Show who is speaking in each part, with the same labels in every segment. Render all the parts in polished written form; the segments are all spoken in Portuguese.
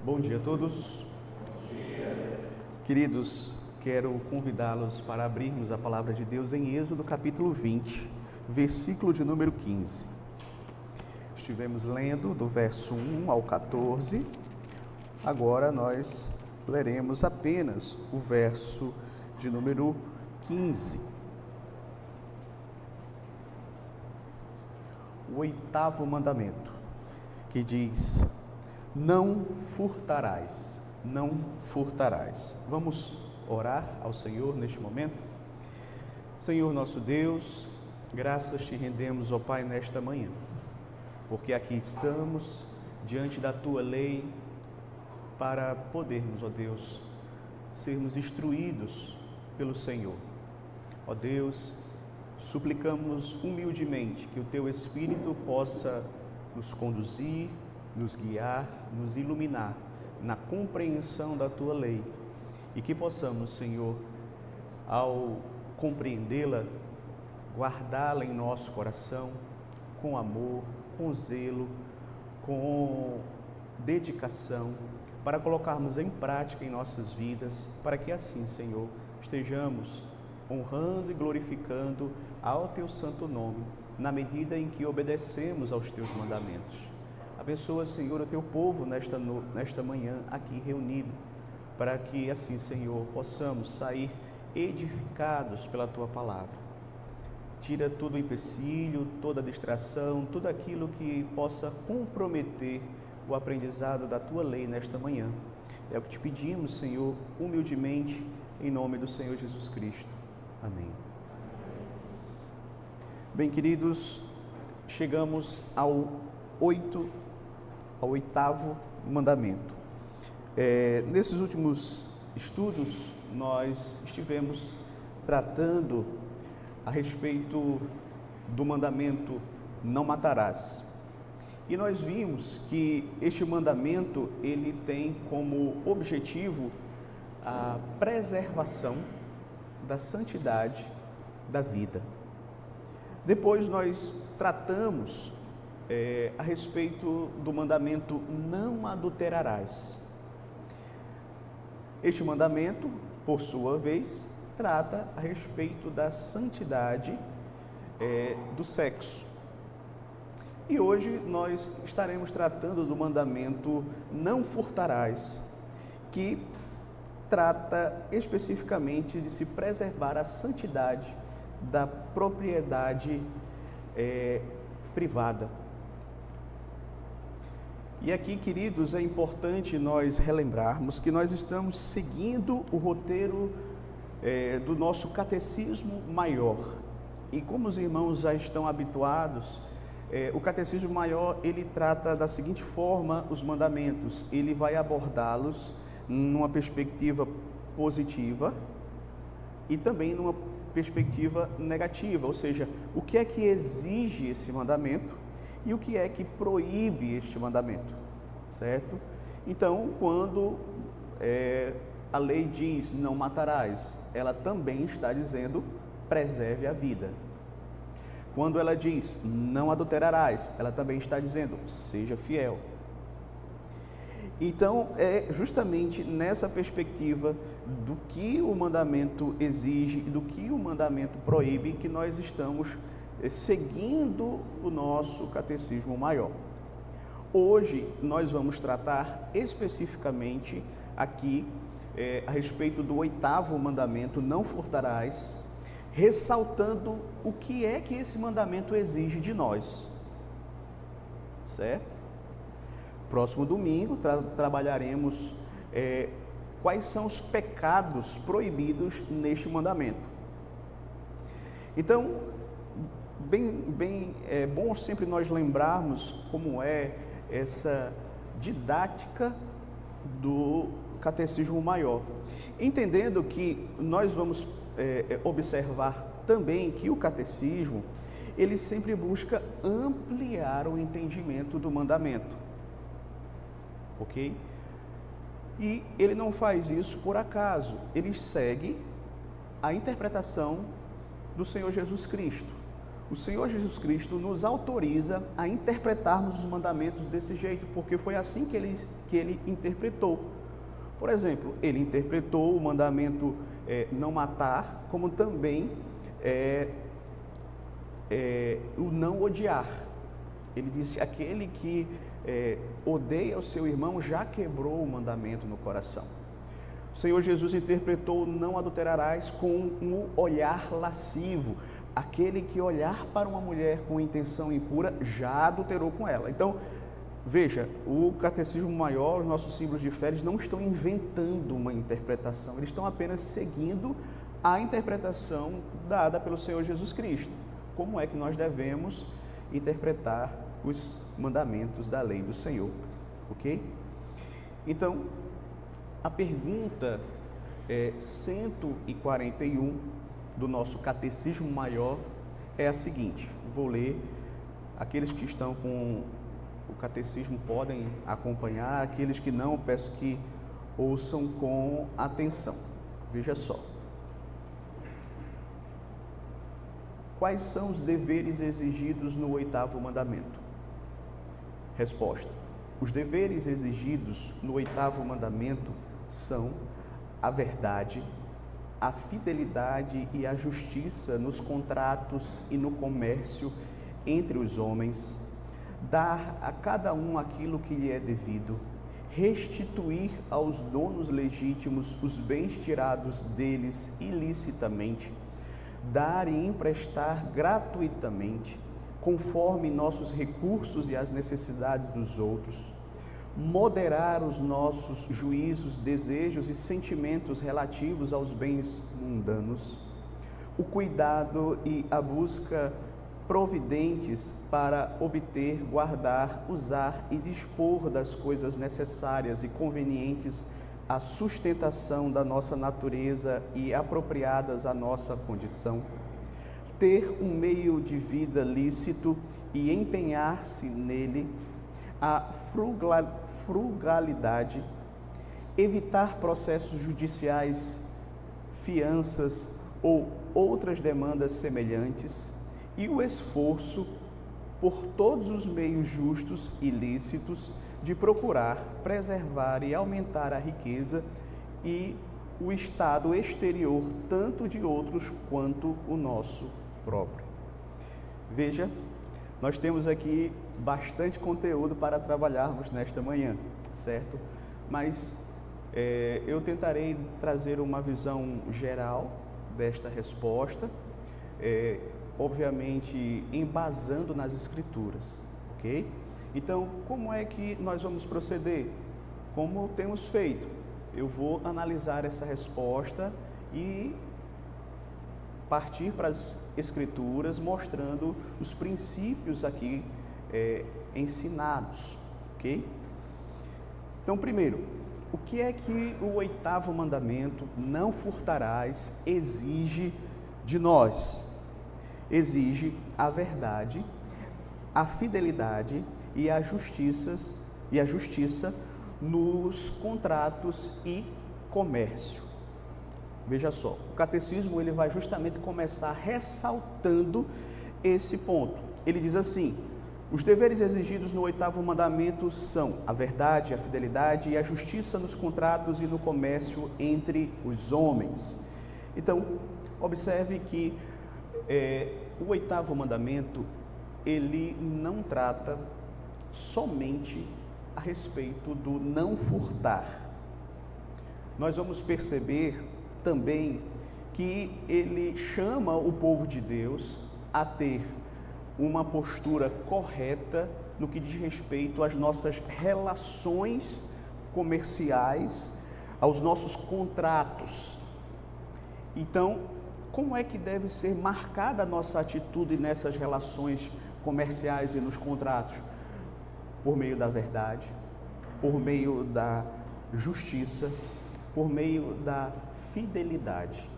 Speaker 1: Bom dia a todos. Queridos, quero convidá-los para abrirmos a palavra de Deus em Êxodo capítulo 20, versículo de número 15. Estivemos lendo do verso 1 ao 14, agora nós leremos apenas o verso de número 15. O 8º mandamento, que diz: não furtarás, não furtarás. Vamos orar ao Senhor neste momento? Senhor nosso Deus, graças te rendemos, ó Pai, nesta manhã, porque aqui estamos diante da Tua lei para podermos, ó Deus, sermos instruídos pelo Senhor. Ó Deus, suplicamos humildemente que o Teu Espírito possa nos conduzir, nos guiar, nos iluminar na compreensão da Tua lei e que possamos, Senhor, ao compreendê-la, guardá-la em nosso coração com amor, com zelo, com dedicação, para colocarmos em prática em nossas vidas, para que assim, Senhor, estejamos honrando e glorificando ao Teu santo nome, na medida em que obedecemos aos Teus mandamentos. Abençoa, Senhor, o Teu povo nesta manhã aqui reunido, para que assim, Senhor, possamos sair edificados pela Tua palavra. Tira todo o empecilho, toda a distração, tudo aquilo que possa comprometer o aprendizado da Tua lei nesta manhã. É o que te pedimos, Senhor, humildemente, em nome do Senhor Jesus Cristo. Amém. Bem, queridos, chegamos ao 8º mandamento. Nesses últimos estudos, nós estivemos tratando a respeito do mandamento não matarás. E nós vimos que este mandamento, ele tem como objetivo a preservação da santidade da vida. Depois nós tratamos a respeito do mandamento não adulterarás. Este mandamento, por sua vez, trata a respeito da santidade do sexo. E hoje nós estaremos tratando do mandamento não furtarás, que trata especificamente de se preservar a santidade da propriedade privada. E aqui, queridos, é importante nós relembrarmos que nós estamos seguindo o roteiro do nosso catecismo maior. E como os irmãos já estão habituados, o catecismo maior, ele trata da seguinte forma os mandamentos. Ele vai abordá-los numa perspectiva positiva e também numa perspectiva negativa, ou seja, o que é que exige esse mandamento e o que é que proíbe este mandamento, certo? Então, quando a lei diz não matarás, ela também está dizendo preserve a vida. Quando ela diz não adulterarás, ela também está dizendo seja fiel. Então, é justamente nessa perspectiva do que o mandamento exige e do que o mandamento proíbe que nós estamos seguindo o nosso catecismo maior. Hoje nós vamos tratar especificamente aqui a respeito do 8º mandamento, não furtarás, ressaltando o que é que esse mandamento exige de nós, certo? Próximo domingo trabalharemos quais são os pecados proibidos neste mandamento. Então, é bom sempre nós lembrarmos como é essa didática do catecismo maior, entendendo que nós vamos observar também que o catecismo, ele sempre busca ampliar o entendimento do mandamento, ok? E ele não faz isso por acaso, ele segue a interpretação do Senhor Jesus Cristo. o Senhor Jesus Cristo nos autoriza a interpretarmos os mandamentos desse jeito, porque foi assim que ele interpretou. Por exemplo, ele interpretou o mandamento não matar, como também o não odiar. Ele disse: aquele que odeia o seu irmão já quebrou o mandamento no coração. O Senhor Jesus interpretou: não adulterarás, com um olhar lascivo. Aquele que olhar para uma mulher com intenção impura já adulterou com ela. Então, veja, o Catecismo Maior, os nossos símbolos de fé, eles não estão inventando uma interpretação, eles estão apenas seguindo a interpretação dada pelo Senhor Jesus Cristo. Como é que nós devemos interpretar os mandamentos da lei do Senhor, ok? Então, a pergunta 141 do nosso Catecismo Maior é a seguinte, vou ler, aqueles que estão com o Catecismo podem acompanhar, aqueles que não, peço que ouçam com atenção. Veja só. Quais são os deveres exigidos no 8º mandamento? Resposta: os deveres exigidos no 8º mandamento são a verdade, a fidelidade e a justiça nos contratos e no comércio entre os homens, dar a cada um aquilo que lhe é devido, restituir aos donos legítimos os bens tirados deles ilicitamente, dar e emprestar gratuitamente, conforme nossos recursos e as necessidades dos outros, moderar os nossos juízos, desejos e sentimentos relativos aos bens mundanos, o cuidado e a busca providentes para obter, guardar, usar e dispor das coisas necessárias e convenientes à sustentação da nossa natureza e apropriadas à nossa condição, ter um meio de vida lícito e empenhar-se nele, a frugalidade, evitar processos judiciais, fianças ou outras demandas semelhantes e o esforço por todos os meios justos e lícitos de procurar preservar e aumentar a riqueza e o estado exterior tanto de outros quanto o nosso próprio. Veja, nós temos aqui bastante conteúdo para trabalharmos nesta manhã, certo? Mas eu tentarei trazer uma visão geral desta resposta, obviamente embasando nas Escrituras, ok? Então, como é que nós vamos proceder? Como temos feito? Eu vou analisar essa resposta e partir para as Escrituras, mostrando os princípios aqui ensinados, ok? Então, primeiro, o que é que o 8º mandamento, não furtarás, exige de nós? Exige a verdade, a fidelidade e a justiça nos contratos e comércio. Veja só, o catecismo ele vai justamente começar ressaltando esse ponto. Ele diz assim: os deveres exigidos no 8º mandamento são a verdade, a fidelidade e a justiça nos contratos e no comércio entre os homens. Então, observe que o 8º mandamento, ele não trata somente a respeito do não furtar. Nós vamos perceber também que ele chama o povo de Deus a ter uma postura correta no que diz respeito às nossas relações comerciais, aos nossos contratos. Então, como é que deve ser marcada a nossa atitude nessas relações comerciais e nos contratos? Por meio da verdade, por meio da justiça, por meio da fidelidade.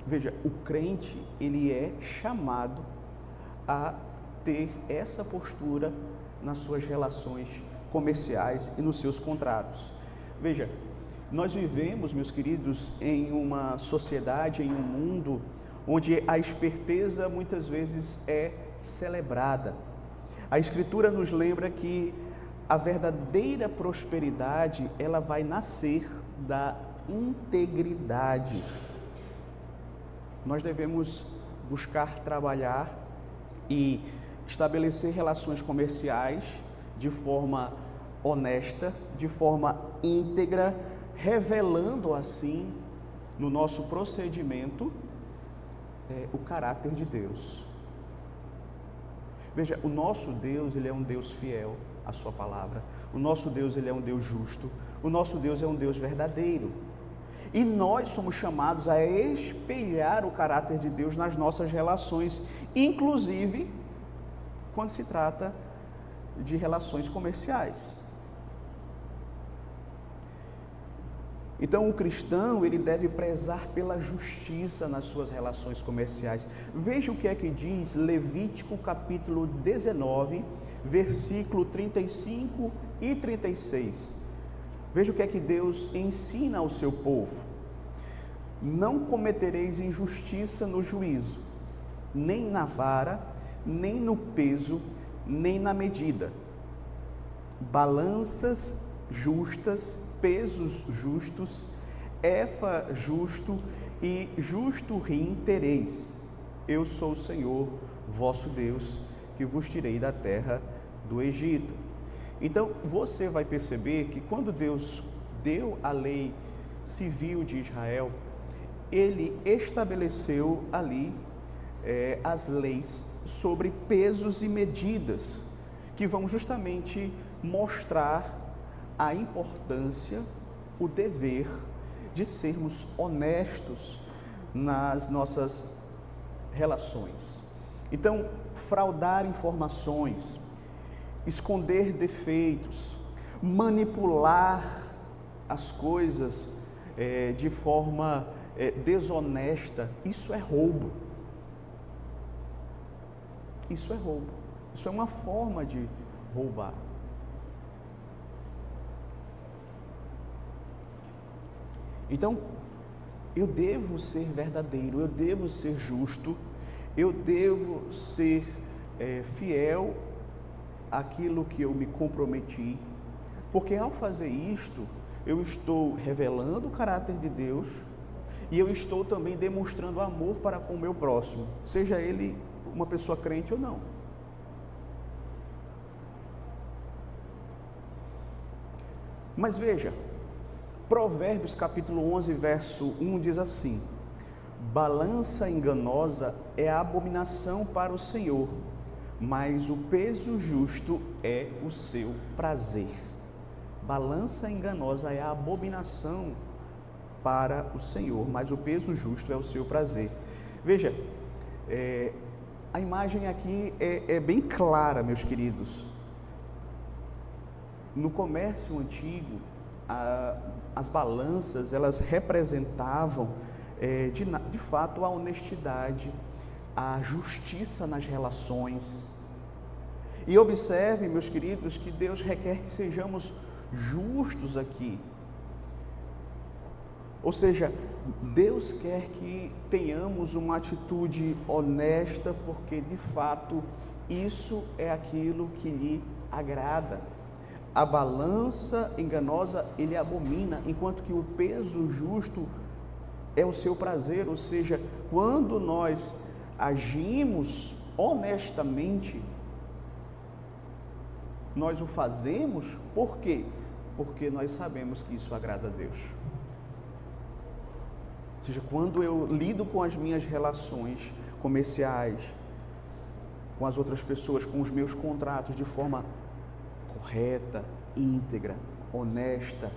Speaker 1: Veja, o crente, ele é chamado a ter essa postura nas suas relações comerciais e nos seus contratos. Veja, nós vivemos, meus queridos, em uma sociedade, em um mundo onde a esperteza muitas vezes é celebrada. A Escritura nos lembra que a verdadeira prosperidade, ela vai nascer da integridade. Nós devemos buscar trabalhar e estabelecer relações comerciais de forma honesta, de forma íntegra, revelando assim no nosso procedimento o caráter de Deus. Veja, o nosso Deus, ele é um Deus fiel à sua palavra. O nosso Deus, ele é um Deus justo. O nosso Deus é um Deus verdadeiro. E nós somos chamados a espelhar o caráter de Deus nas nossas relações, inclusive quando se trata de relações comerciais. Então, o cristão, ele deve prezar pela justiça nas suas relações comerciais. Veja o que é que diz Levítico capítulo 19, versículo 35 e 36. Veja o que é que Deus ensina ao seu povo. Não cometereis injustiça no juízo, nem na vara, nem no peso, nem na medida. Balanças justas, pesos justos, efa justo e justo rim tereis. Eu sou o Senhor, vosso Deus, que vos tirei da terra do Egito. Então, você vai perceber que quando Deus deu a lei civil de Israel, Ele estabeleceu ali as leis sobre pesos e medidas, que vão justamente mostrar a importância, o dever de sermos honestos nas nossas relações. Então, fraudar informações, esconder defeitos, manipular as coisas de forma desonesta, isso é roubo. Isso é roubo. Isso é uma forma de roubar. Então, eu devo ser verdadeiro, eu devo ser justo, eu devo ser fiel àquilo que eu me comprometi, porque ao fazer isto, eu estou revelando o caráter de Deus e eu estou também demonstrando amor para com o meu próximo, seja ele uma pessoa crente ou não. Mas veja, Provérbios capítulo 11, verso 1 diz assim: balança enganosa é a abominação para o Senhor, mas o peso justo é o seu prazer. Balança enganosa é a abominação para o Senhor, mas o peso justo é o seu prazer. Veja, a imagem aqui é bem clara, meus queridos. No comércio antigo, as balanças, elas representavam de fato a honestidade, a justiça nas relações. E observe, meus queridos, que Deus requer que sejamos justos aqui. Ou seja, Deus quer que tenhamos uma atitude honesta, porque de fato isso é aquilo que lhe agrada. A balança enganosa ele abomina, enquanto que o peso justo é o seu prazer. Ou seja, quando nós agimos honestamente, nós o fazemos, por quê? Porque nós sabemos que isso agrada a Deus. Ou seja, quando eu lido com as minhas relações comerciais, com as outras pessoas, com os meus contratos de forma correta, íntegra, honesta,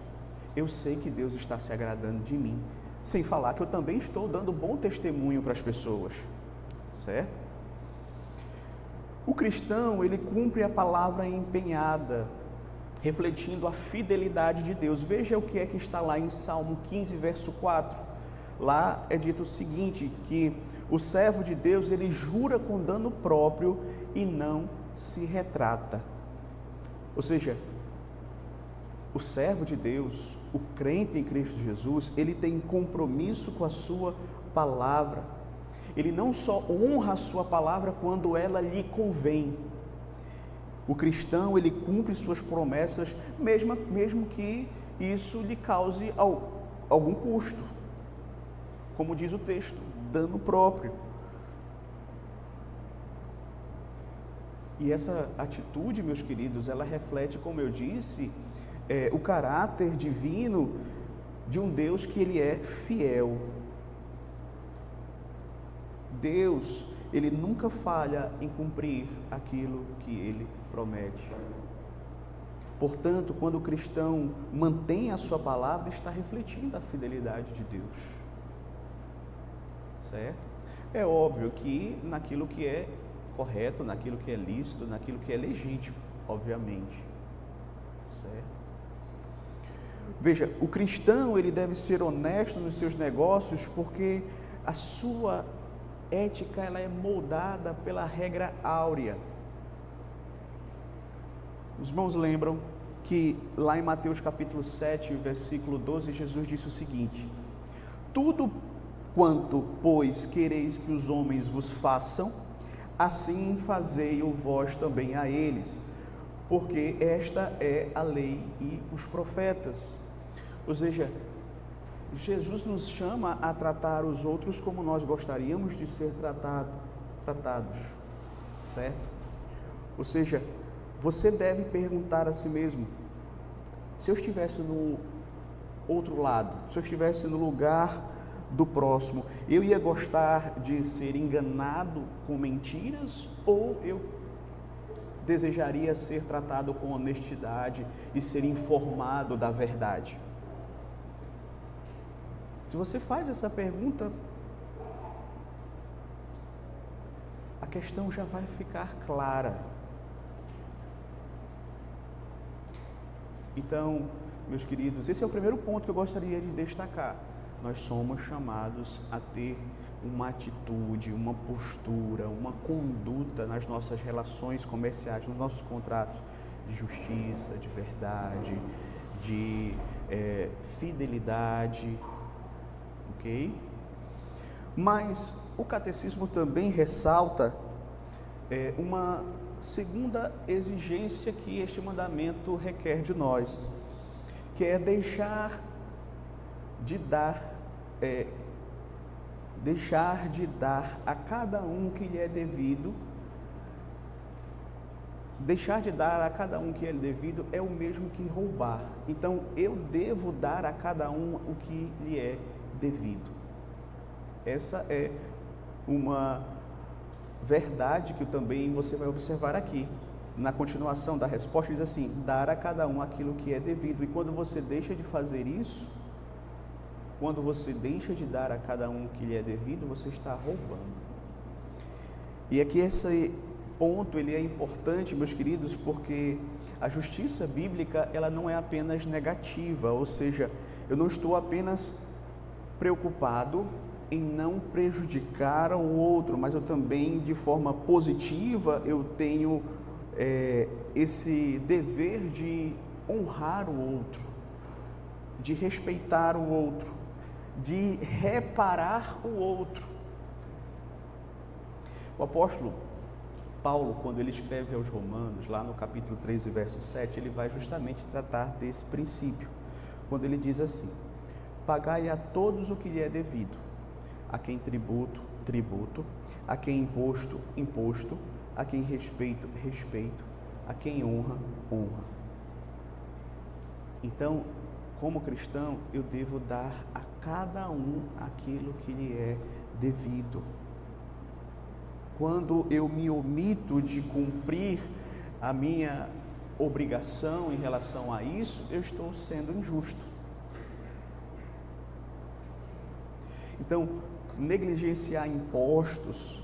Speaker 1: eu sei que Deus está se agradando de mim, sem falar que eu também estou dando bom testemunho para as pessoas, certo? O cristão, ele cumpre a palavra empenhada, refletindo a fidelidade de Deus. Veja o que é que está lá em Salmo 15, verso 4. Lá é dito o seguinte, que o servo de Deus, ele jura com dano próprio e não se retrata. Ou seja, o servo de Deus, o crente em Cristo Jesus, ele tem compromisso com a sua palavra. ele não só honra a sua palavra quando ela lhe convém. O cristão, ele cumpre suas promessas, mesmo que isso lhe cause algum custo. Como diz o texto, dano próprio. E essa atitude, meus queridos, ela reflete, como eu disse, o caráter divino de um Deus que ele é fiel. Deus, ele nunca falha em cumprir aquilo que ele promete. Portanto, quando o cristão mantém a sua palavra, está refletindo a fidelidade de Deus. Certo? É óbvio que naquilo que é correto, naquilo que é lícito, naquilo que é legítimo, obviamente. Certo? Veja, o cristão, ele deve ser honesto nos seus negócios, porque a sua ética, ela é moldada pela regra áurea. Os irmãos lembram que lá em Mateus capítulo 7, versículo 12, Jesus disse o seguinte: tudo quanto, pois, quereis que os homens vos façam, assim fazei-o vós também a eles, porque esta é a lei e os profetas. Ou seja, Jesus nos chama a tratar os outros como nós gostaríamos de ser tratados, certo? Ou seja, você deve perguntar a si mesmo: se eu estivesse no outro lado, se eu estivesse no lugar do próximo, eu ia gostar de ser enganado com mentiras, ou eu desejaria ser tratado com honestidade e ser informado da verdade? Se você faz essa pergunta, a questão já vai ficar clara. Então, meus queridos, esse é o primeiro ponto que eu gostaria de destacar. Nós somos chamados a ter uma atitude, uma postura, uma conduta nas nossas relações comerciais, nos nossos contratos de justiça, de verdade, de fidelidade, ok? Mas o catecismo também ressalta uma segunda exigência que este mandamento requer de nós, que é deixar de dar a cada um que lhe é devido. Deixar de dar a cada um que lhe é devido é o mesmo que roubar. Então, eu devo dar a cada um o que lhe é devido. Essa é uma verdade que também você vai observar aqui. Na continuação da resposta diz assim: dar a cada um aquilo que é devido. E quando você deixa de fazer isso, quando você deixa de dar a cada um que lhe é devido, você está roubando. E aqui esse ponto, ele é importante, meus queridos, porque a justiça bíblica, ela não é apenas negativa, ou seja, eu não estou apenas preocupado em não prejudicar o outro, mas eu também, de forma positiva, eu tenho esse dever de honrar o outro, de respeitar o outro, de reparar o outro. O apóstolo Paulo, quando ele escreve aos Romanos, lá no capítulo 13, verso 7, ele vai justamente tratar desse princípio, quando ele diz assim: pagai a todos o que lhe é devido, a quem tributo, tributo, a quem imposto, imposto, a quem respeito, respeito, a quem honra, honra. Então, como cristão, eu devo dar a cada um aquilo que lhe é devido. Quando eu me omito de cumprir a minha obrigação em relação a isso, eu estou sendo injusto. Então, negligenciar impostos,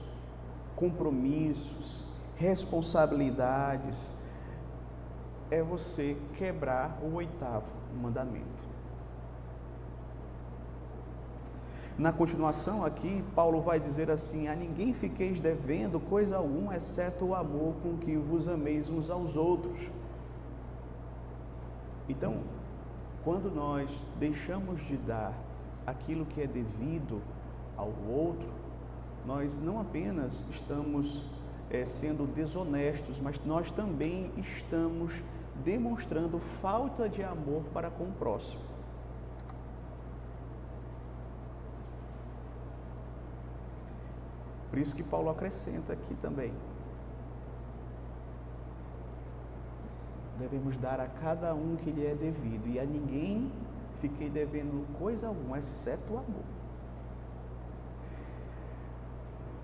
Speaker 1: compromissos, responsabilidades, é você quebrar o 8º mandamento. Na continuação aqui, Paulo vai dizer assim: a ninguém fiqueis devendo coisa alguma, exceto o amor com que vos ameis uns aos outros. Então, quando nós deixamos de dar aquilo que é devido ao outro, nós não apenas estamos sendo desonestos, mas nós também estamos demonstrando falta de amor para com o próximo. Por isso que Paulo acrescenta aqui também: devemos dar a cada um que lhe é devido, e a ninguém fiquei devendo coisa alguma, exceto o amor.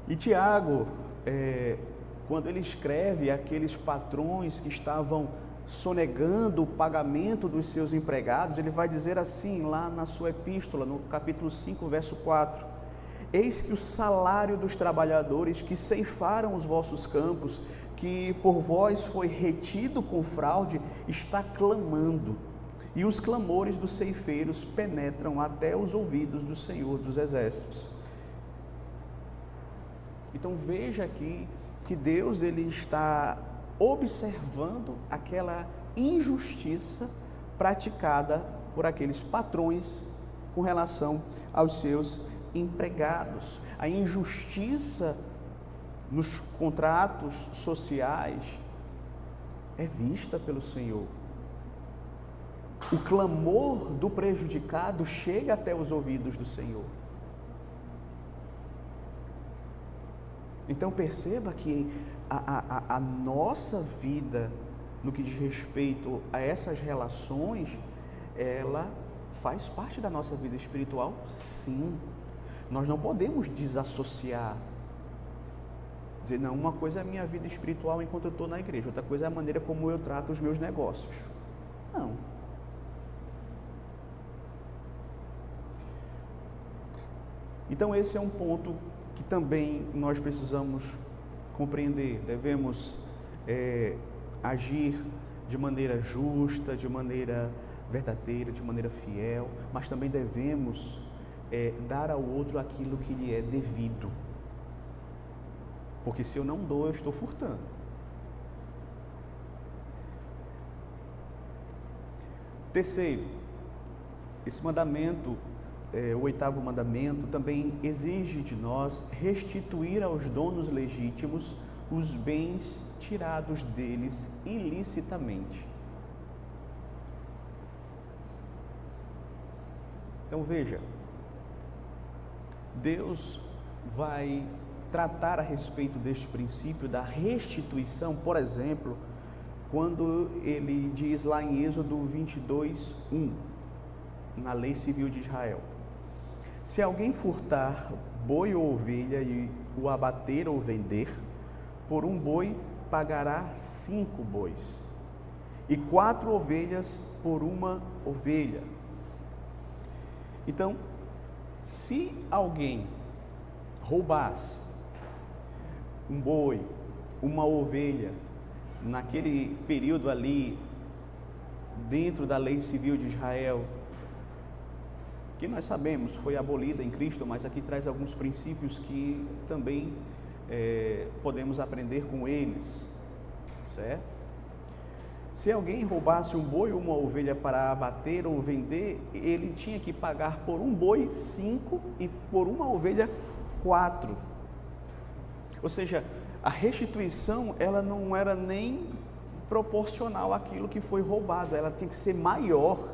Speaker 1: E Tiago, quando ele escreve àqueles patrões que estavam sonegando o pagamento dos seus empregados, ele vai dizer assim, lá na sua epístola, no capítulo 5, verso 4: eis que o salário dos trabalhadores que ceifaram os vossos campos, que por vós foi retido com fraude, está clamando, e os clamores dos ceifeiros penetram até os ouvidos do Senhor dos Exércitos. Então veja aqui que Deus, ele está observando aquela injustiça praticada por aqueles patrões com relação aos seus empregados. A injustiça nos contratos sociais é vista pelo Senhor. O clamor do prejudicado chega até os ouvidos do Senhor. Então perceba que a nossa vida, no que diz respeito a essas relações, ela faz parte da nossa vida espiritual, sim. Nós não podemos desassociar, dizer, não, uma coisa é a minha vida espiritual enquanto eu estou na igreja, outra coisa é a maneira como eu trato os meus negócios. Não. Então esse é um ponto que também nós precisamos compreender. Devemos agir de maneira justa, de maneira verdadeira, de maneira fiel, mas também devemos dar ao outro aquilo que lhe é devido, porque se eu não dou, eu estou furtando. Terceiro, esse mandamento, o oitavo mandamento, também exige de nós restituir aos donos legítimos os bens tirados deles ilicitamente. Então veja, Deus vai tratar a respeito deste princípio da restituição, por exemplo, quando ele diz lá em Êxodo 22:1, na lei civil de Israel: se alguém furtar boi ou ovelha e o abater ou vender, por um boi pagará 5 bois, e 4 ovelhas por uma ovelha. Então, se alguém roubasse um boi, uma ovelha, naquele período ali, dentro da lei civil de Israel, que nós sabemos foi abolida em Cristo, mas aqui traz alguns princípios que também podemos aprender com eles, certo? Se alguém roubasse um boi ou uma ovelha para abater ou vender, ele tinha que pagar por um boi 5 e por uma ovelha 4. Ou seja, a restituição, ela não era nem proporcional àquilo que foi roubado, ela tinha que ser maior.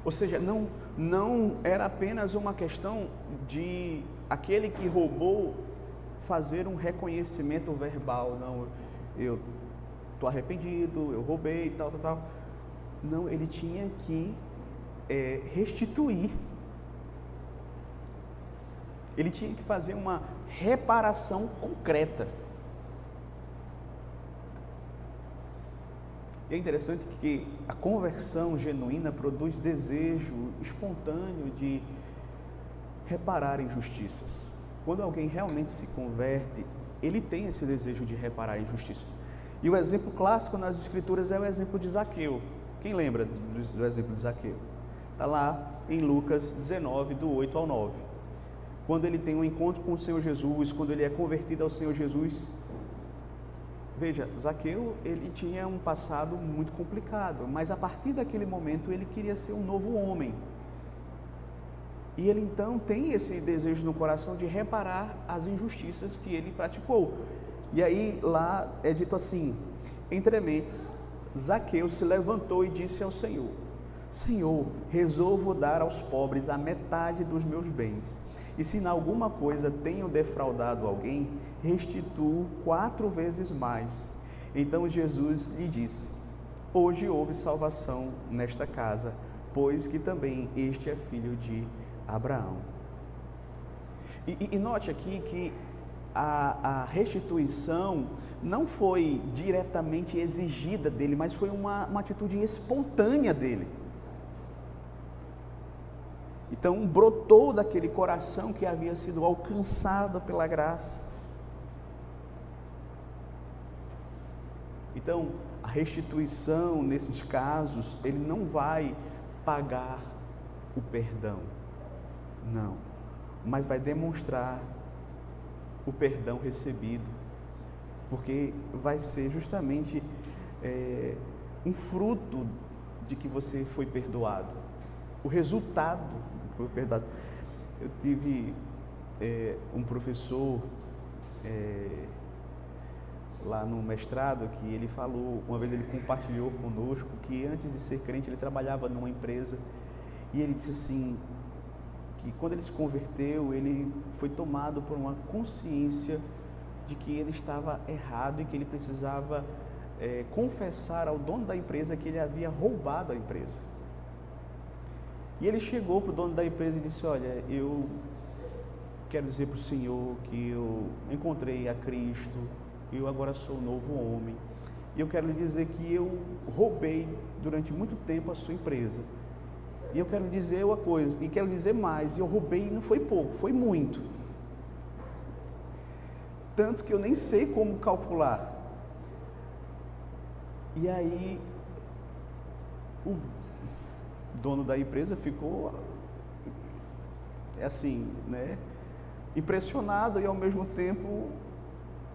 Speaker 1: Ou seja, não era apenas uma questão de aquele que roubou fazer um reconhecimento verbal, não, eu estou arrependido, eu roubei, tal. Não, ele tinha que restituir. Ele tinha que fazer uma reparação concreta. E é interessante que a conversão genuína produz desejo espontâneo de reparar injustiças. Quando alguém realmente se converte, ele tem esse desejo de reparar injustiças. E o exemplo clássico nas Escrituras é o exemplo de Zaqueu. Quem lembra do exemplo de Zaqueu? Está lá em Lucas 19, do 8 ao 9. Quando ele tem um encontro com o Senhor Jesus, quando ele é convertido ao Senhor Jesus, Veja, Zaqueu, ele tinha um passado muito complicado, mas a partir daquele momento ele queria ser um novo homem. E ele então tem esse desejo no coração de reparar as injustiças que ele praticou. E aí lá é dito assim: entre mentes, Zaqueu se levantou e disse ao Senhor: Senhor, resolvo dar aos pobres a metade dos meus bens. E se em alguma coisa tenho defraudado alguém, restituo 4 vezes mais. Então Jesus lhe disse: hoje houve salvação nesta casa, pois que também este é filho de Abraão. E note aqui que a restituição não foi diretamente exigida dele, mas foi uma atitude espontânea dele. Então brotou daquele coração que havia sido alcançado pela graça. Então a restituição nesses casos, ele não vai pagar o perdão, não, mas vai demonstrar o perdão recebido, porque vai ser justamente um fruto de que você foi perdoado, o resultado que foi perdoado. Eu tive um professor lá no mestrado que ele falou, uma vez ele compartilhou conosco que antes de ser crente ele trabalhava numa empresa, e ele disse assim, que quando ele se converteu, ele foi tomado por uma consciência de que ele estava errado e que ele precisava confessar ao dono da empresa que ele havia roubado a empresa. E ele chegou para o dono da empresa e disse: olha, eu quero dizer para o senhor que eu encontrei a Cristo, eu agora sou um novo homem, e eu quero lhe dizer que eu roubei durante muito tempo a sua empresa. E eu quero dizer uma coisa, e quero dizer mais, eu roubei e não foi pouco, foi muito. Tanto que eu nem sei como calcular. E aí, o dono da empresa ficou, assim, né, impressionado e ao mesmo tempo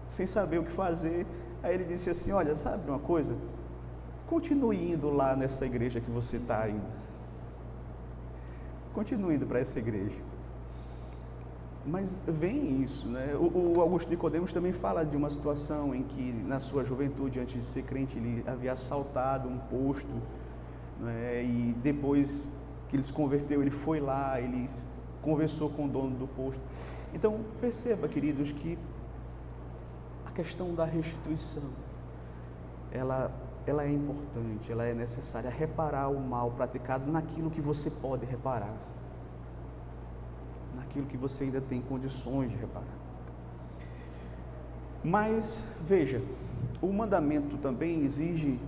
Speaker 1: sem saber o que fazer. Aí ele disse assim: olha, sabe uma coisa? Continue indo lá nessa igreja que você está indo. Continue indo para essa igreja. Mas vem isso, né? O Augusto Nicodemos também fala de uma situação em que na sua juventude, antes de ser crente, ele havia assaltado um posto, né? E depois que ele se converteu, ele foi lá, ele conversou com o dono do posto. Então perceba, queridos, que a questão da restituição, ela é importante, ela é necessária. Reparar o mal praticado naquilo que você pode reparar, naquilo que você ainda tem condições de reparar. Mas veja, o mandamento também exige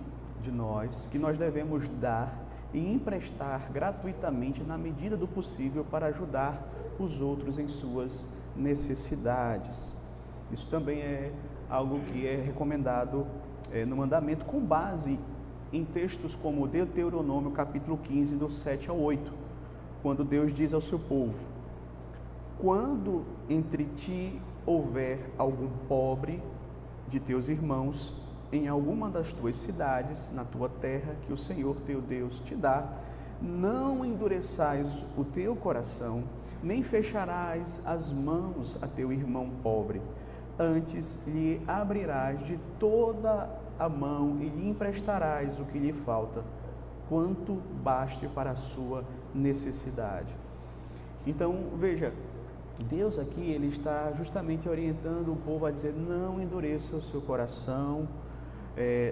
Speaker 1: de nós que nós devemos dar e emprestar gratuitamente na medida do possível para ajudar os outros em suas necessidades. Isso também é algo que é recomendado no mandamento, com base em textos como Deuteronômio capítulo 15, do 7 ao 8, quando Deus diz ao seu povo: quando entre ti houver algum pobre de teus irmãos em alguma das tuas cidades, na tua terra, que o Senhor teu Deus te dá, não endureçais o teu coração, nem fecharás as mãos a teu irmão pobre, antes lhe abrirás de toda a mão e lhe emprestarás o que lhe falta, quanto baste para a sua necessidade. Então, veja, Deus aqui, ele está justamente orientando o povo a dizer: não endureça o seu coração,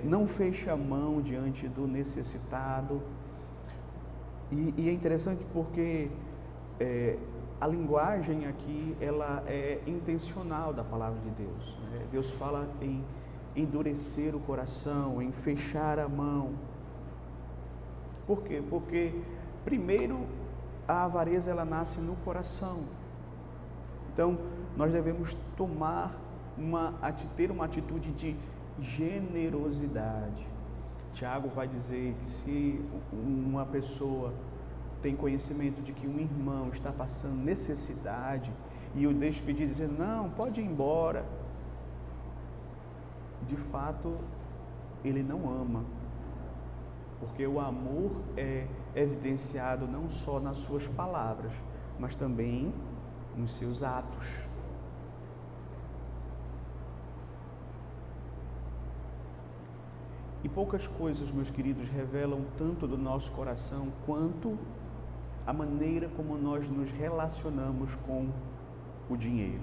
Speaker 1: não feche a mão diante do necessitado. E é interessante porque a linguagem aqui, ela é intencional da palavra de Deus, né? Deus fala em endurecer o coração, em fechar a mão. Por quê? Porque primeiro a avareza, ela nasce no coração. Então nós devemos ter uma atitude de generosidade. Tiago vai dizer que se uma pessoa tem conhecimento de que um irmão está passando necessidade e o deixa pedir, dizer: não, pode ir embora, de fato, ele não ama. Porque o amor é evidenciado não só nas suas palavras, mas também nos seus atos. E poucas coisas, meus queridos, revelam tanto do nosso coração quanto a maneira como nós nos relacionamos com o dinheiro.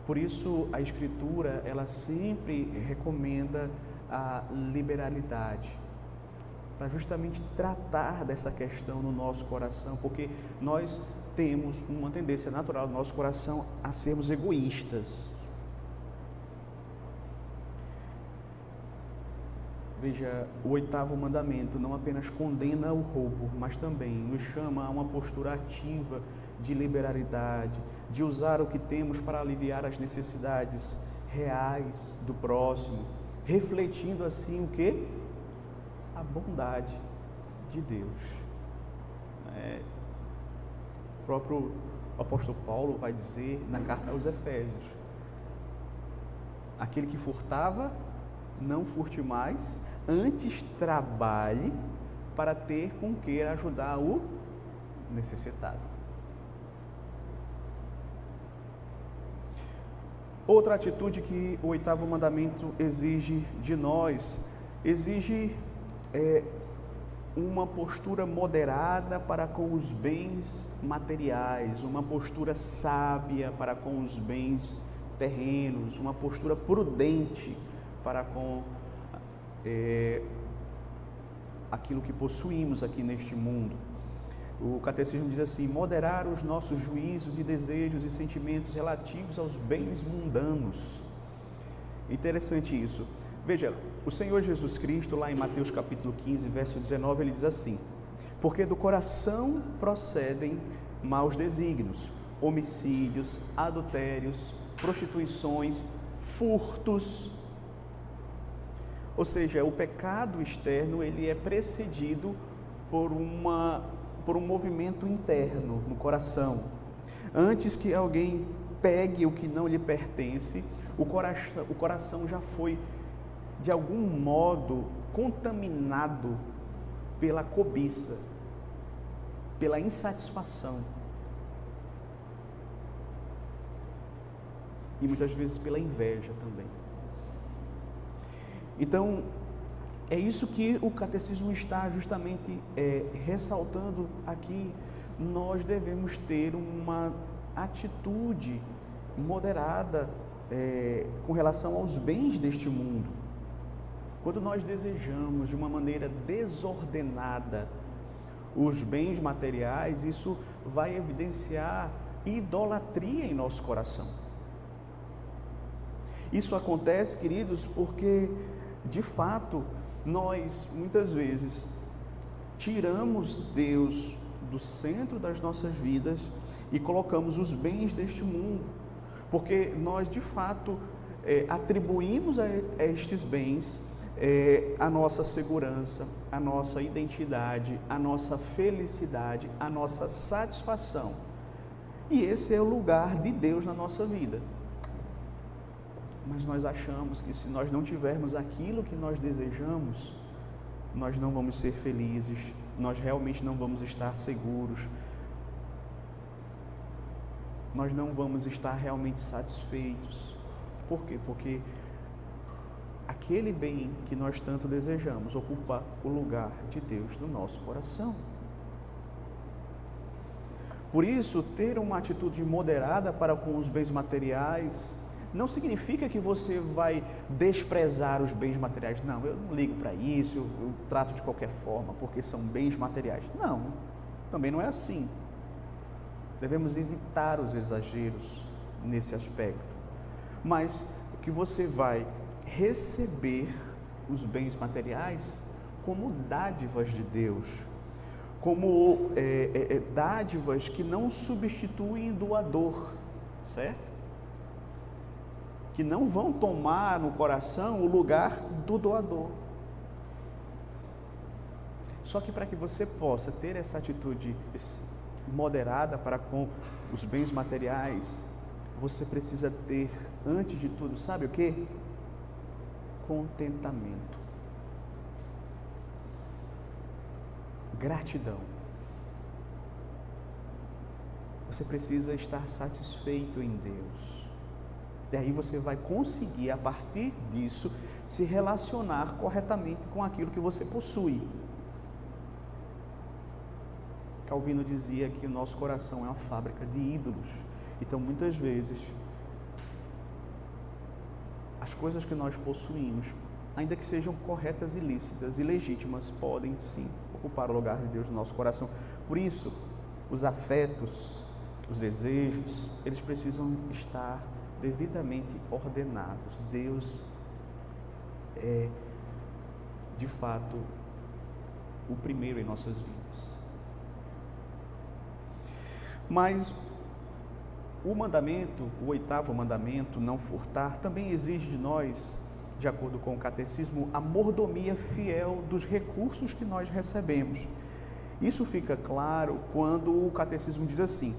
Speaker 1: Por isso, a Escritura, ela sempre recomenda a liberalidade, para justamente tratar dessa questão no nosso coração, porque nós temos uma tendência natural do nosso coração a sermos egoístas. Veja, o 8º mandamento não apenas condena o roubo, mas também nos chama a uma postura ativa de liberalidade, de usar o que temos para aliviar as necessidades reais do próximo, refletindo assim o quê? A bondade de Deus. O próprio apóstolo Paulo vai dizer na carta aos Efésios: aquele que furtava, não furte mais, antes trabalhe para ter com que ajudar o necessitado. Outra atitude que o 8º mandamento exige de nós, exige uma postura moderada para com os bens materiais, uma postura sábia para com os bens terrenos, uma postura prudente para com aquilo que possuímos aqui neste mundo. O catecismo diz assim: moderar os nossos juízos e desejos e sentimentos relativos aos bens mundanos. Interessante isso. Veja, o Senhor Jesus Cristo, lá em Mateus capítulo 15, verso 19, ele diz assim: porque do coração procedem maus desígnios, homicídios, adultérios, prostituições, furtos. Ou seja, o pecado externo, ele é precedido por um movimento interno no coração. Antes que alguém pegue o que não lhe pertence, o coração já foi, de algum modo, contaminado pela cobiça, pela insatisfação e muitas vezes pela inveja também. Então, é isso que o catecismo está justamente ressaltando aqui. Nós devemos ter uma atitude moderada com relação aos bens deste mundo. Quando nós desejamos de uma maneira desordenada os bens materiais, isso vai evidenciar idolatria em nosso coração. Isso acontece, queridos, porque de fato nós muitas vezes tiramos Deus do centro das nossas vidas e colocamos os bens deste mundo, porque nós de fato atribuímos a estes bens a nossa segurança, a nossa identidade, a nossa felicidade, a nossa satisfação. E esse é o lugar de Deus na nossa vida. Mas nós achamos que se nós não tivermos aquilo que nós desejamos, nós não vamos ser felizes, nós realmente não vamos estar seguros, nós não vamos estar realmente satisfeitos. Por quê? Porque aquele bem que nós tanto desejamos ocupa o lugar de Deus no nosso coração. Por isso, ter uma atitude moderada para com os bens materiais não significa que você vai desprezar os bens materiais. Não, eu não ligo para isso, eu trato de qualquer forma, porque são bens materiais. Não, também não é assim. Devemos evitar os exageros nesse aspecto. Mas que você vai receber os bens materiais como dádivas de Deus, como dádivas que não substituem doador, certo? Que não vão tomar no coração o lugar do doador. Só que para que você possa ter essa atitude moderada para com os bens materiais, você precisa ter, antes de tudo, sabe o quê? contentamento. Gratidão. Você precisa estar satisfeito em Deus. E aí você vai conseguir, a partir disso, se relacionar corretamente com aquilo que você possui. Calvino dizia que o nosso coração é uma fábrica de ídolos. Então, muitas vezes, as coisas que nós possuímos, ainda que sejam corretas e lícitas e legítimas, podem sim ocupar o lugar de Deus no nosso coração. Por isso, os afetos, os desejos, eles precisam estar devidamente ordenados. Deus é, de fato, o primeiro em nossas vidas. Mas o mandamento, o 8º mandamento, não furtar, também exige de nós, de acordo com o catecismo, a mordomia fiel dos recursos que nós recebemos. Isso fica claro quando o catecismo diz assim: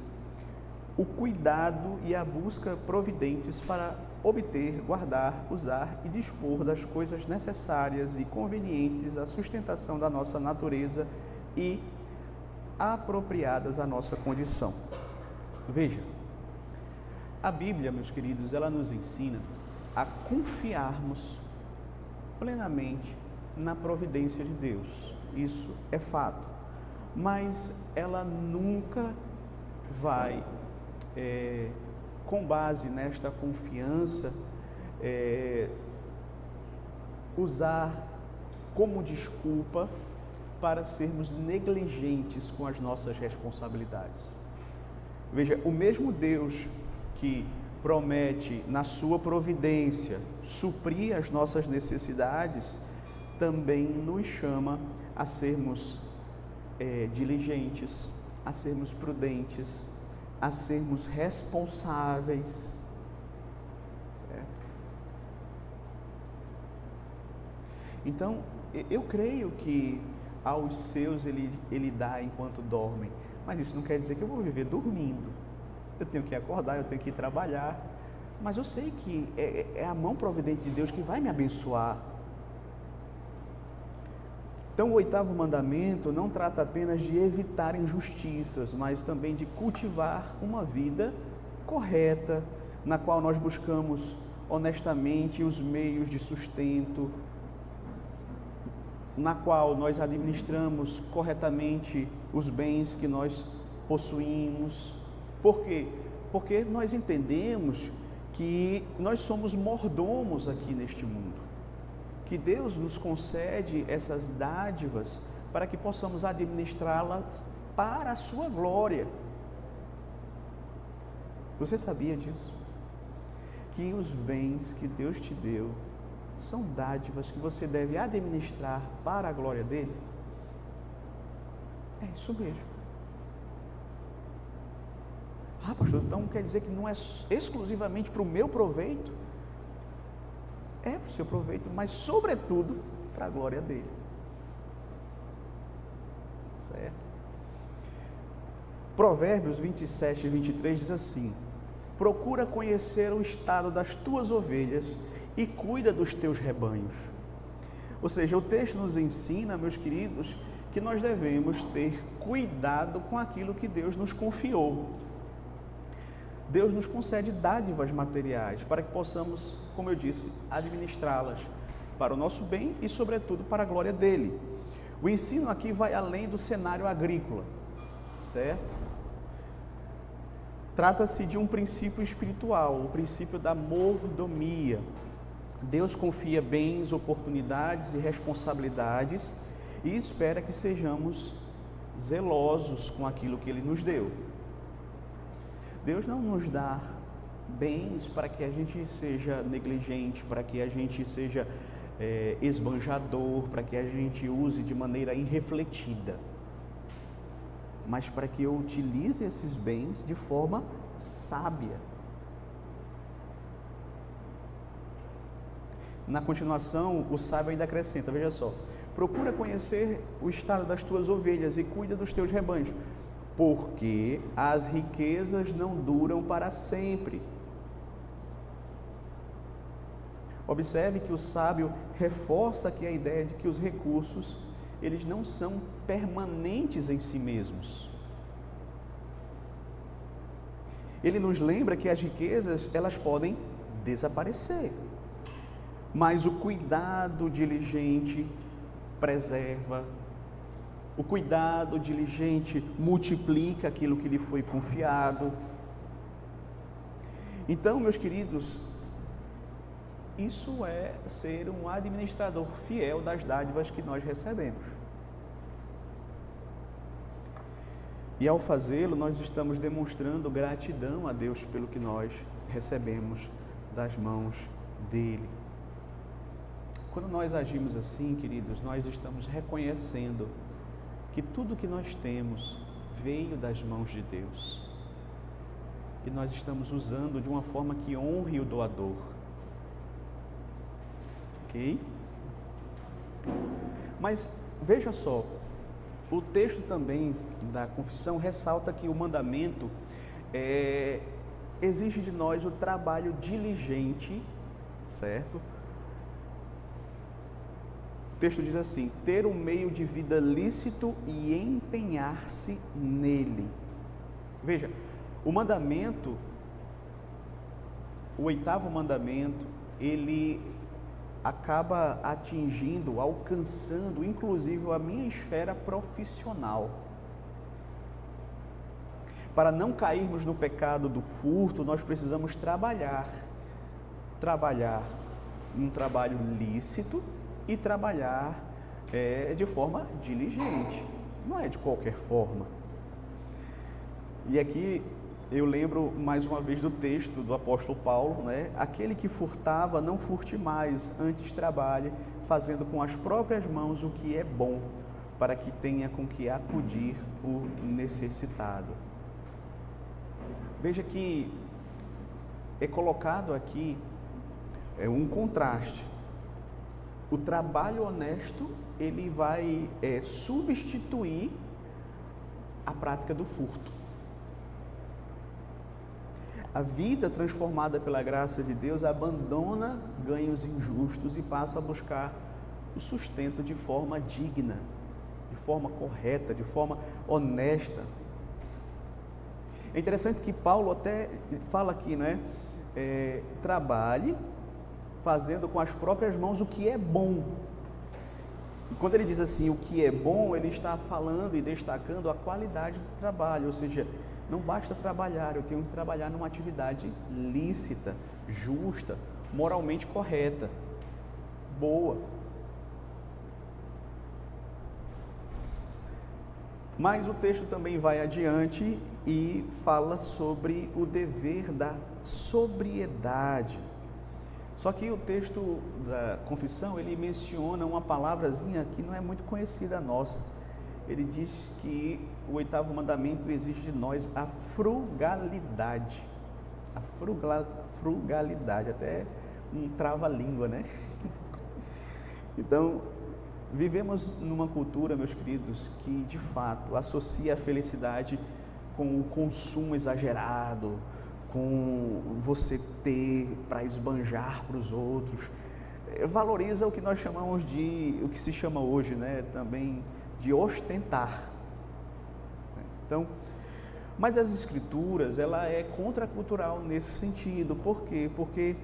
Speaker 1: o cuidado e a busca providentes para obter, guardar, usar e dispor das coisas necessárias e convenientes à sustentação da nossa natureza e apropriadas à nossa condição. Veja, a Bíblia, meus queridos, ela nos ensina a confiarmos plenamente na providência de Deus. Isso é fato. Mas ela nunca vai, com base nesta confiança, usar como desculpa para sermos negligentes com as nossas responsabilidades. Veja, o mesmo Deus que promete, na sua providência, suprir as nossas necessidades, também nos chama a sermos diligentes, a sermos prudentes, a sermos responsáveis, certo? Então, eu creio que aos seus ele dá enquanto dormem, mas isso não quer dizer que eu vou viver dormindo. Eu tenho que acordar, eu tenho que ir trabalhar, mas eu sei que é a mão providente de Deus que vai me abençoar. Então, o 8º mandamento não trata apenas de evitar injustiças, mas também de cultivar uma vida correta, na qual nós buscamos honestamente os meios de sustento, na qual nós administramos corretamente os bens que nós possuímos. Por quê? Porque nós entendemos que nós somos mordomos aqui neste mundo, que Deus nos concede essas dádivas para que possamos administrá-las para a sua glória. Você sabia disso? Que os bens que Deus te deu são dádivas que você deve administrar para a glória dele? É isso mesmo. Ah, pastor, então quer dizer que não é exclusivamente para o meu proveito? É para o seu proveito, mas sobretudo para a glória dele. Certo? Provérbios 27 e 23 diz assim: procura conhecer o estado das tuas ovelhas e cuida dos teus rebanhos. Ou seja, o texto nos ensina, meus queridos, que nós devemos ter cuidado com aquilo que Deus nos confiou. Deus nos concede dádivas materiais para que possamos, como eu disse, administrá-las para o nosso bem e, sobretudo, para a glória dele. O ensino aqui vai além do cenário agrícola, certo? Trata-se de um princípio espiritual, o princípio da mordomia. Deus confia bens, oportunidades e responsabilidades e espera que sejamos zelosos com aquilo que Ele nos deu. Deus não nos dá bens para que a gente seja negligente, para que a gente seja esbanjador, para que a gente use de maneira irrefletida, mas para que eu utilize esses bens de forma sábia. Na continuação, o sábio ainda acrescenta, veja só: procura conhecer o estado das tuas ovelhas e cuida dos teus rebanhos, porque as riquezas não duram para sempre. Observe que o sábio reforça aqui a ideia de que os recursos, eles não são permanentes em si mesmos. Ele nos lembra que as riquezas, elas podem desaparecer, mas o cuidado diligente preserva, o cuidado diligente multiplica aquilo que lhe foi confiado. Então, meus queridos, isso é ser um administrador fiel das dádivas que nós recebemos. E ao fazê-lo, nós estamos demonstrando gratidão a Deus pelo que nós recebemos das mãos dele. Quando nós agimos assim, queridos, nós estamos reconhecendo que tudo que nós temos veio das mãos de Deus. E nós estamos usando de uma forma que honre o doador. Ok? Mas veja só, o texto também da confissão ressalta que o mandamento exige de nós o trabalho diligente, certo? O texto diz assim: ter um meio de vida lícito e empenhar-se nele. Veja, o mandamento, o 8º mandamento, ele acaba atingindo, alcançando, inclusive, a minha esfera profissional. Para não cairmos no pecado do furto, nós precisamos trabalhar num trabalho lícito e trabalhar de forma diligente, não é de qualquer forma. E aqui eu lembro mais uma vez do texto do apóstolo Paulo, né? Aquele que furtava, não furte mais, antes trabalhe, fazendo com as próprias mãos o que é bom, para que tenha com que acudir o necessitado. Veja que é colocado aqui um contraste. O trabalho honesto, ele vai substituir a prática do furto. A vida transformada pela graça de Deus abandona ganhos injustos e passa a buscar o sustento de forma digna, de forma correta, de forma honesta. É interessante que Paulo até fala aqui, né? Trabalhe fazendo com as próprias mãos o que é bom. E quando ele diz assim, o que é bom, ele está falando e destacando a qualidade do trabalho, ou seja, não basta trabalhar, eu tenho que trabalhar numa atividade lícita, justa, moralmente correta, boa. Mas o texto também vai adiante e fala sobre o dever da sobriedade. Só que o texto da confissão, ele menciona uma palavrazinha que não é muito conhecida nossa. Ele diz que o 8º mandamento exige de nós a frugalidade. A frugalidade, até um trava-língua, né? Então, vivemos numa cultura, meus queridos, que de fato associa a felicidade com o consumo exagerado, com você ter para esbanjar para os outros. Valoriza o que nós chamamos de, o que se chama hoje, né, também de ostentar. Então, mas as escrituras, ela é contracultural nesse sentido. Por quê? Porque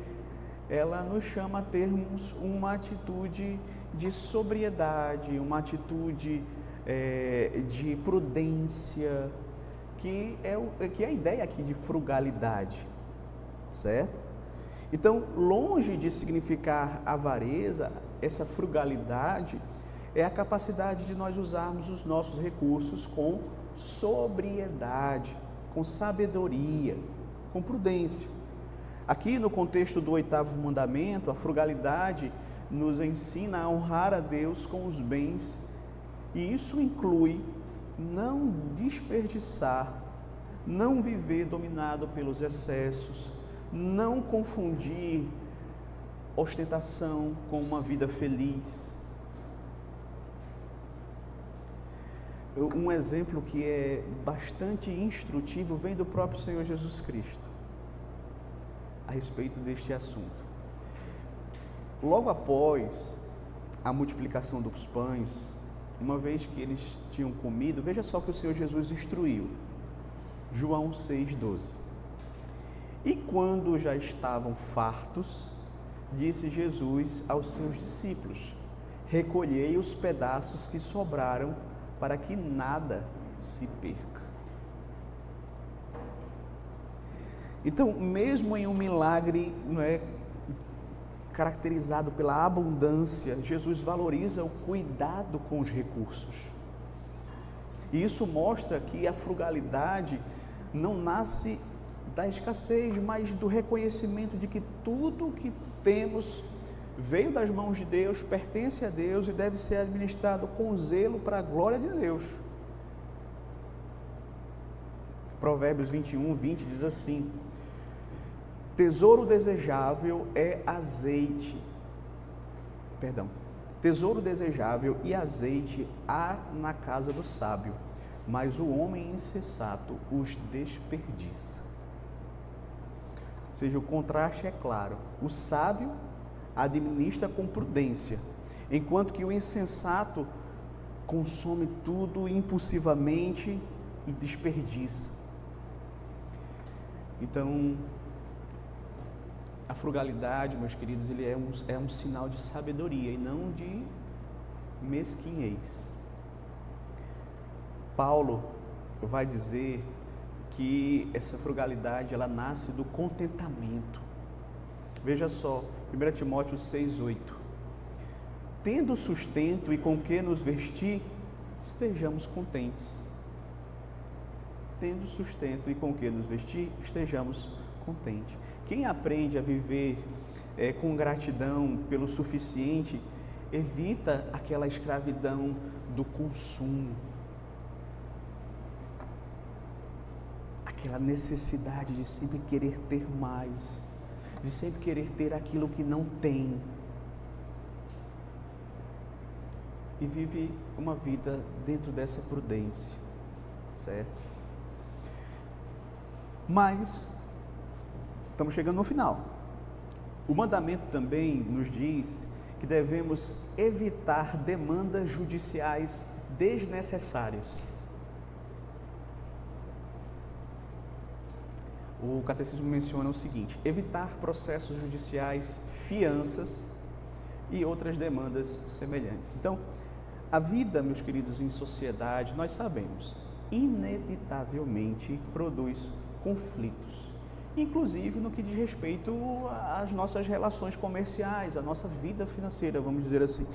Speaker 1: ela nos chama a termos uma atitude de sobriedade, uma atitude de prudência, que é a ideia aqui de frugalidade, certo? Então, longe de significar avareza, essa frugalidade é a capacidade de nós usarmos os nossos recursos com sobriedade, com sabedoria, com prudência. Aqui no contexto do 8º mandamento, a frugalidade nos ensina a honrar a Deus com os bens, e isso inclui não desperdiçar, não viver dominado pelos excessos, não confundir ostentação com uma vida feliz. Um exemplo que é bastante instrutivo vem do próprio Senhor Jesus Cristo a respeito deste assunto. Logo após a multiplicação dos pães, uma vez que eles tinham comido, veja só que o Senhor Jesus instruiu. João 6,12. E quando já estavam fartos, disse Jesus aos seus discípulos: recolhei os pedaços que sobraram, para que nada se perca. Então, mesmo em um milagre, não é, caracterizado pela abundância, Jesus valoriza o cuidado com os recursos. E isso mostra que a frugalidade não nasce da escassez, mas do reconhecimento de que tudo que temos veio das mãos de Deus, pertence a Deus e deve ser administrado com zelo para a glória de Deus. Provérbios 21:20 diz assim: tesouro desejável e azeite há na casa do sábio, mas o homem insensato os desperdiça. Ou seja, o contraste é claro. O sábio administra com prudência, enquanto que o insensato consome tudo impulsivamente e desperdiça. Então, a frugalidade, meus queridos, ele é um sinal de sabedoria e não de mesquinhez. Paulo vai dizer que essa frugalidade, ela nasce do contentamento. Veja só, 1 Timóteo 6,8. Tendo sustento e com que nos vestir, estejamos contentes. Tendo sustento e com que nos vestir, estejamos contentes. Quem aprende a viver com gratidão pelo suficiente, evita aquela escravidão do consumo, aquela necessidade de sempre querer ter mais, de sempre querer ter aquilo que não tem, e vive uma vida dentro dessa prudência, certo? Mas estamos chegando no final. O mandamento também nos diz que devemos evitar demandas judiciais desnecessárias. O catecismo menciona o seguinte: evitar processos judiciais, fianças e outras demandas semelhantes. Então, a vida, meus queridos, em sociedade, nós sabemos, inevitavelmente produz conflitos, inclusive no que diz respeito às nossas relações comerciais, à nossa vida financeira, vamos dizer assim.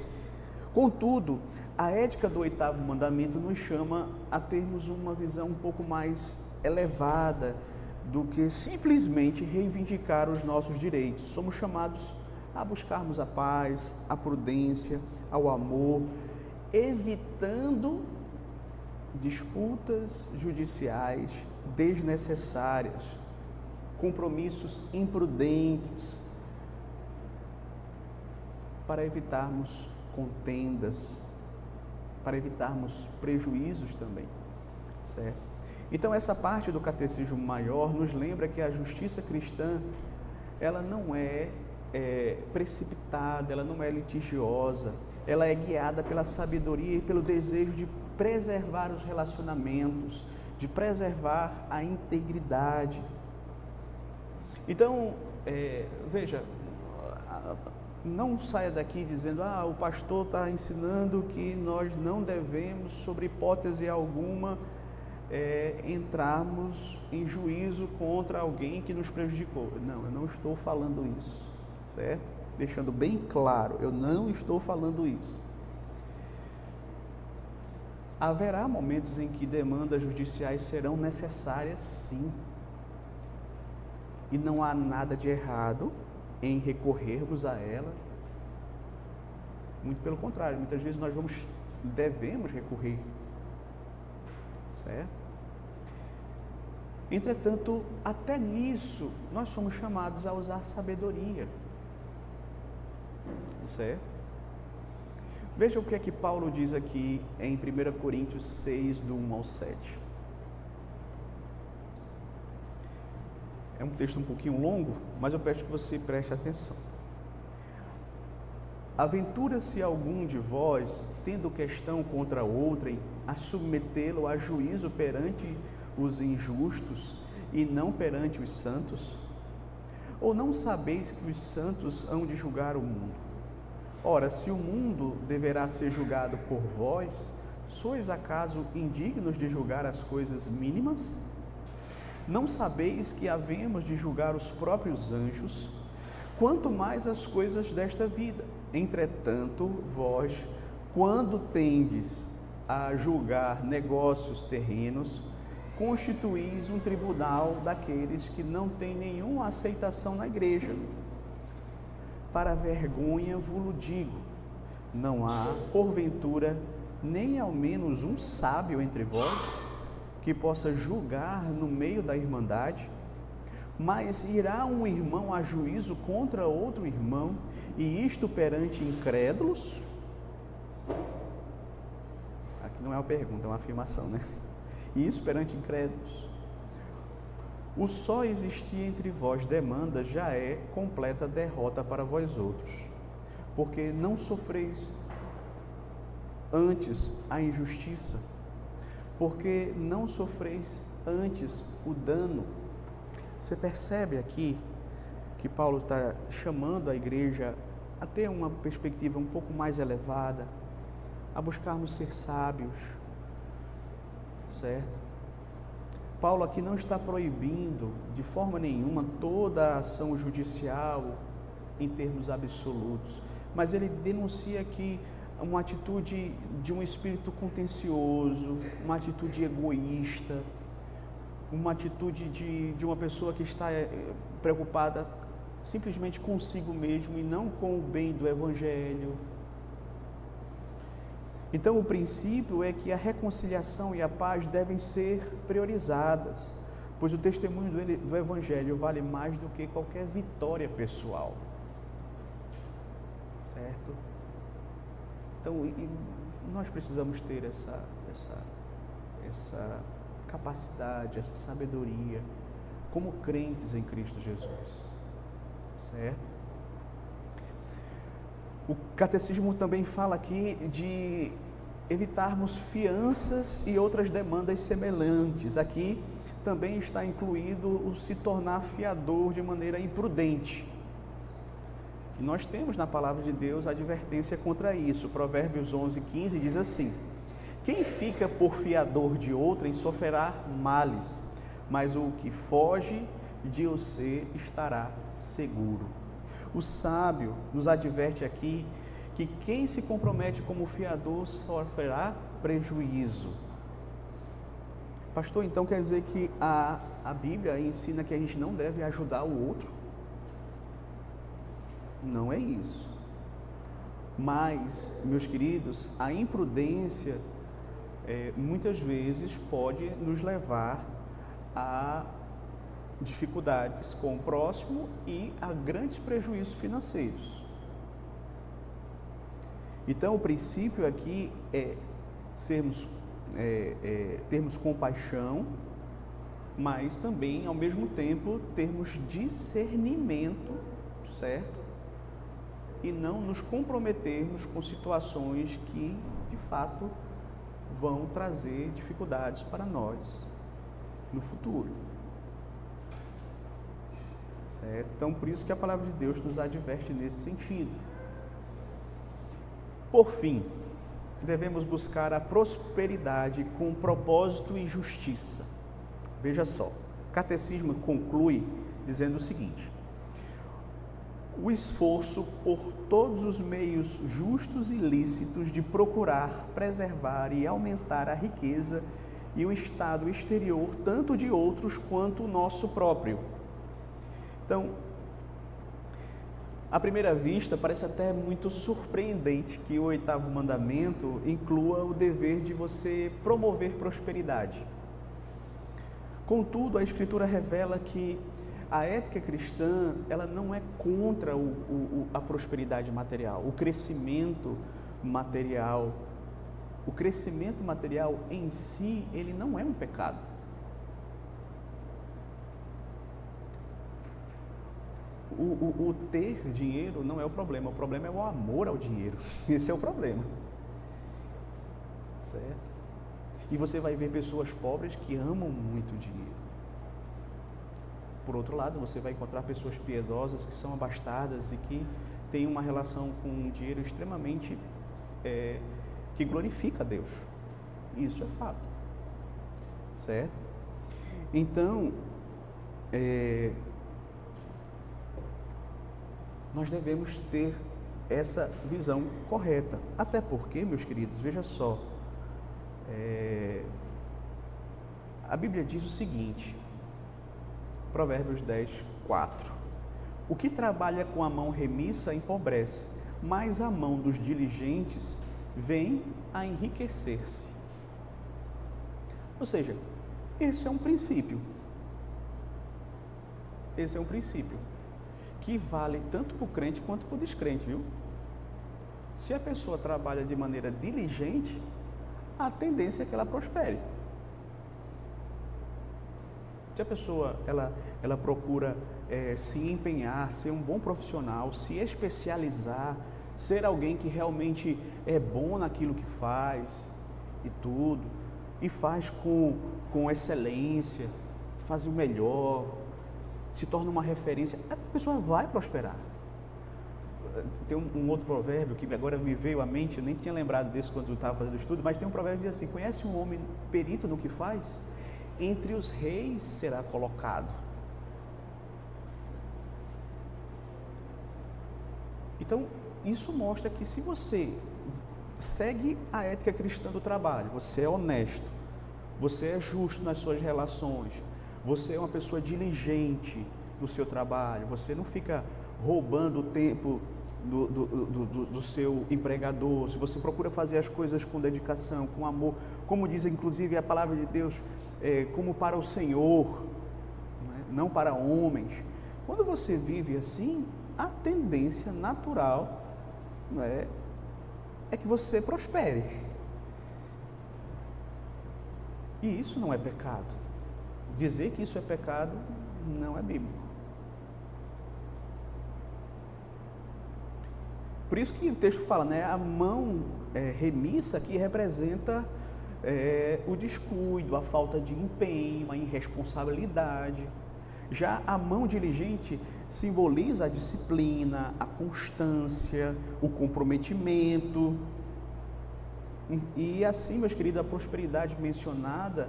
Speaker 1: Contudo, a ética do 8º mandamento nos chama a termos uma visão um pouco mais elevada do que simplesmente reivindicar os nossos direitos. Somos chamados a buscarmos a paz, a prudência, ao amor, evitando disputas judiciais desnecessárias, compromissos imprudentes, para evitarmos contendas, para evitarmos prejuízos também, certo? Então, essa parte do Catecismo Maior nos lembra que a justiça cristã, ela não é precipitada, ela não é litigiosa, ela é guiada pela sabedoria e pelo desejo de preservar os relacionamentos, de preservar a integridade. Então, veja, não saia daqui dizendo: o pastor está ensinando que nós não devemos, sobre hipótese alguma, entrarmos em juízo contra alguém que nos prejudicou. Não, eu não estou falando isso, certo? Deixando bem claro, eu não estou falando isso. Haverá momentos em que demandas judiciais serão necessárias, sim. E não há nada de errado em recorrermos a ela. Muito pelo contrário, muitas vezes nós devemos recorrer, certo? Entretanto, até nisso, nós somos chamados a usar sabedoria, certo? Veja o que é que Paulo diz aqui em 1 Coríntios 6, do 1 ao 7. É um texto um pouquinho longo, mas eu peço que você preste atenção. Aventura-se algum de vós, tendo questão contra outrem, a submetê-lo a juízo perante os injustos e não perante os santos? Ou não sabeis que os santos hão de julgar o mundo? Ora, se o mundo deverá ser julgado por vós, sois acaso indignos de julgar as coisas mínimas? Não sabeis que havemos de julgar os próprios anjos? Quanto mais as coisas desta vida. Entretanto, vós, quando tendes a julgar negócios terrenos, constituís um tribunal daqueles que não têm nenhuma aceitação na igreja. Para vergonha vos digo, não há, porventura, nem ao menos um sábio entre vós, que possa julgar no meio da irmandade? Mas irá um irmão a juízo contra outro irmão, e isto perante incrédulos? Aqui não é uma pergunta, é uma afirmação, né? E isso perante incrédulos. O só existir entre vós demanda já é completa derrota para vós outros, porque não sofreis antes a injustiça, porque não sofreis antes o dano. Você percebe aqui que Paulo está chamando a igreja a ter uma perspectiva um pouco mais elevada, a buscarmos ser sábios, certo? Paulo aqui não está proibindo de forma nenhuma toda a ação judicial em termos absolutos, mas ele denuncia aqui uma atitude de um espírito contencioso, uma atitude egoísta, uma atitude de uma pessoa que está preocupada simplesmente consigo mesmo e não com o bem do Evangelho. Então, o princípio é que a reconciliação e a paz devem ser priorizadas, pois o testemunho do Evangelho vale mais do que qualquer vitória pessoal, certo? Então, nós precisamos ter essa capacidade, essa sabedoria, como crentes em Cristo Jesus, certo? O catecismo também fala aqui de evitarmos fianças e outras demandas semelhantes. Aqui também está incluído o se tornar fiador de maneira imprudente. E nós temos na palavra de Deus a advertência contra isso. Provérbios 11:15 diz assim: quem fica por fiador de outrem sofrerá males, mas o que foge de você estará seguro. O sábio nos adverte aqui que quem se compromete como fiador sofrerá prejuízo. Pastor, então quer dizer que a Bíblia ensina que a gente não deve ajudar o outro? Não é isso. Mas, meus queridos, a imprudência muitas vezes pode nos levar a dificuldades com o próximo e a grandes prejuízos financeiros. Então, o princípio aqui é termos compaixão, mas também, ao mesmo tempo, termos discernimento, certo? E não nos comprometermos com situações que, de fato, vão trazer dificuldades para nós no futuro. Certo? Então, por isso que a palavra de Deus nos adverte nesse sentido. Por fim, devemos buscar a prosperidade com propósito e justiça. Veja só, o catecismo conclui dizendo o seguinte: o esforço por todos os meios justos e lícitos de procurar, preservar e aumentar a riqueza e o estado exterior, tanto de outros quanto o nosso próprio. Então, à primeira vista, parece até muito surpreendente que o 8º mandamento inclua o dever de você promover prosperidade. Contudo, a Escritura revela que a ética cristã, ela não é contra a prosperidade material, o crescimento material. O crescimento material em si, ele não é um pecado. o ter dinheiro não é o problema é o amor ao dinheiro. Esse é o problema, certo? E você vai ver pessoas pobres que amam muito o dinheiro. Por outro lado, você vai encontrar pessoas piedosas que são abastadas e que têm uma relação com o dinheiro extremamente que glorifica a Deus. Isso é fato, certo? Então, nós devemos ter essa visão correta. Até porque, meus queridos, veja só, a Bíblia diz o seguinte, Provérbios 10, 4: o que trabalha com a mão remissa empobrece, mas a mão dos diligentes vem a enriquecer-se. Ou seja, esse é um princípio. Esse é um princípio que vale tanto para o crente quanto para o descrente, viu? Se a pessoa trabalha de maneira diligente, a tendência é que ela prospere. Se a pessoa ela procura se empenhar, ser um bom profissional, se especializar, ser alguém que realmente é bom naquilo que faz e tudo, e faz com excelência, faz o melhor, se torna uma referência, a pessoa vai prosperar. Tem um outro provérbio que agora me veio à mente, eu nem tinha lembrado desse quando eu estava fazendo o estudo, mas tem um provérbio que diz assim: conhece um homem perito no que faz? Entre os reis será colocado. Então, isso mostra que se você segue a ética cristã do trabalho, você é honesto, você é justo nas suas relações, você é uma pessoa diligente no seu trabalho, você não fica roubando o tempo do seu empregador, se você procura fazer as coisas com dedicação, com amor, como diz inclusive a palavra de Deus, como para o Senhor, né? Não para homens. Quando você vive assim, a tendência natural, né, é que você prospere. E isso não é pecado. Dizer que isso é pecado não é bíblico. Por isso que o texto fala, né, a mão remissa que representa o descuido, a falta de empenho, a irresponsabilidade. Já a mão diligente simboliza a disciplina, a constância, o comprometimento. E assim, meus queridos, a prosperidade mencionada,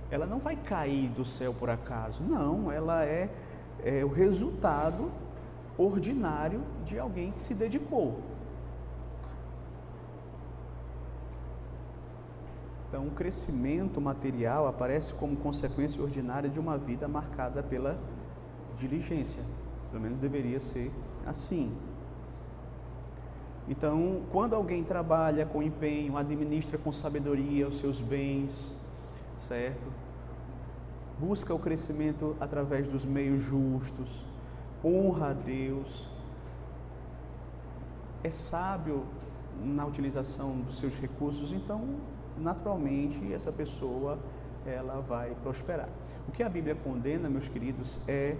Speaker 1: ela não vai cair do céu por acaso. Não, ela é o resultado ordinário de alguém que se dedicou. Então, o crescimento material aparece como consequência ordinária de uma vida marcada pela diligência. Pelo menos deveria ser assim. Então, quando alguém trabalha com empenho, administra com sabedoria os seus bens, certo? Busca o crescimento através dos meios justos, honra a Deus, é sábio na utilização dos seus recursos, então, naturalmente, essa pessoa, ela vai prosperar. O que a Bíblia condena, meus queridos, é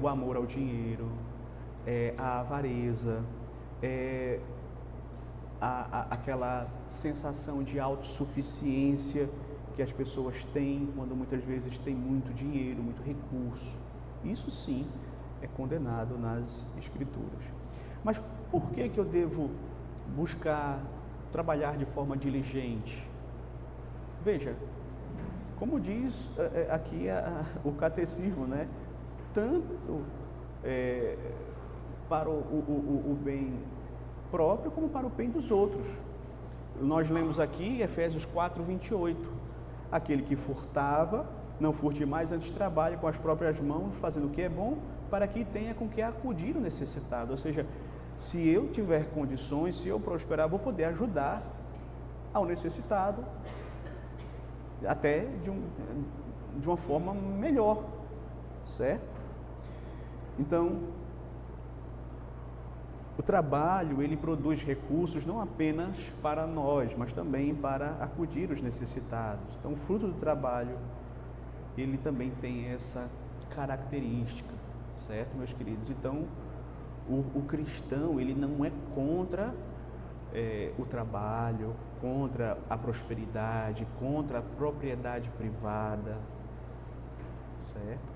Speaker 1: o amor ao dinheiro, a avareza, aquela sensação de autossuficiência que as pessoas têm quando muitas vezes têm muito dinheiro, muito recurso. Isso sim é condenado nas Escrituras. Mas por que eu devo buscar trabalhar de forma diligente? Veja, como diz aqui o catecismo, né? Tanto para o bem próprio como para o bem dos outros. Nós lemos aqui Efésios 4, 28. Aquele que furtava, não furte mais, antes trabalhe com as próprias mãos, fazendo o que é bom, para que tenha com que acudir o necessitado. Ou seja, se eu tiver condições, se eu prosperar, vou poder ajudar ao necessitado, até de uma forma melhor, certo? Então, o trabalho, ele produz recursos não apenas para nós, mas também para acudir os necessitados. Então, o fruto do trabalho, ele também tem essa característica, certo, meus queridos? Então, o cristão, ele não é contra o trabalho, contra a prosperidade, contra a propriedade privada, certo?